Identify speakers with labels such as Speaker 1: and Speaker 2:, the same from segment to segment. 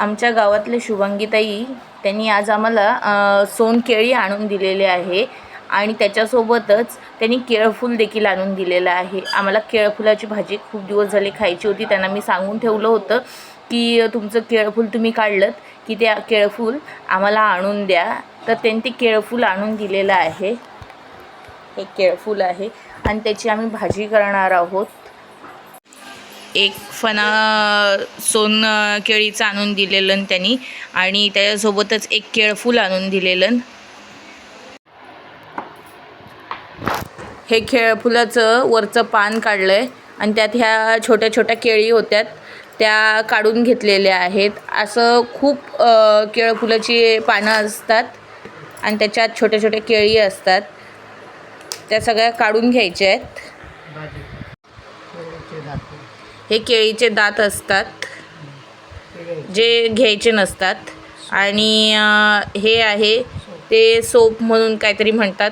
Speaker 1: आमच्या गावातले शुभांगीताई त्यांनी आज आम्हाला सोनकेळी आणून दिलेले आहे आणि त्याच्यासोबतच त्यांनी केळफूल देखील आणून दिलेलं आहे। आम्हाला केळफुलाची भाजी खूप दिवस झाले खायची होती। त्यांना मी सांगून ठेवलं होतं की तुमचं केळफूल तुम्ही काढलं की ते केळफूल आम्हाला आणून द्या, तर त्यांनी ते केळफूल आणून दिलेलं आहे। हे केळफूल आहे आणि त्याची आम्ही भाजी करणार आहोत। एक फणा सोनकेळीचं आणून दिलेलं त्यांनी आणि त्याच्यासोबतच एक केळफूल आणून दिलेलं। हे केळफुलाचं वरचं पान काढलंय आणि त्यात ह्या छोट्या छोट्या केळी होत्यात त्या काढून घेतलेल्या आहेत। असं खूप केळफुलाची पानं असतात आणि त्याच्यात छोट्या छोट्या केळी असतात, त्या सगळ्या काढून घ्यायच्या आहेत। हे केळीचे दात असतात जे घ्यायचे नसतात आणि हे आहे ते सोप म्हणून काहीतरी म्हणतात,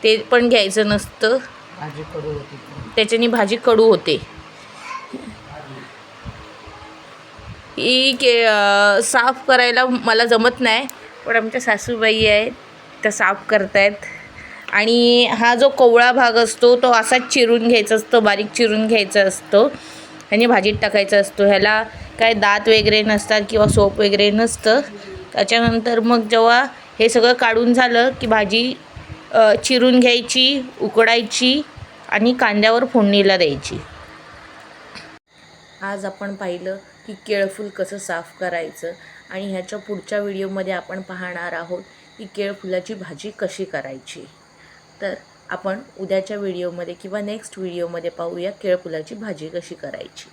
Speaker 1: ते पण घ्यायचं नसतं, त्याच्याने भाजी कडू होते। ही साफ करायला मला जमत नाही, पण आमच्या सासूबाई आहेत त्या साफ करतायत। आणि हा जो कोवळा भाग असतो तो असाच चिरून घ्यायचा असतो, बारीक चिरून घ्यायचा असतो आणि भाजीत टाकायचा असतो। ह्याला काय दात वगैरे नसतात किंवा सोप वगैरे नसतं। त्याच्यानंतर मग जेव्हा हे सगळं काढून झालं की भाजी चिरून घ्यायची, उकडायची आणि कांद्यावर फोडणीला द्यायची। आज आपण पाहिलं की केळफूल कसं साफ करायचं आणि ह्याच्या पुढच्या व्हिडिओमध्ये आपण पाहणार आहोत की केळफुलाची भाजी कशी करायची। तर आपण उद्याच्या व्हिडिओमध्ये किंवा नेक्स्ट व्हिडिओमध्ये पाहूया केळफुलाची भाजी कशी करायची।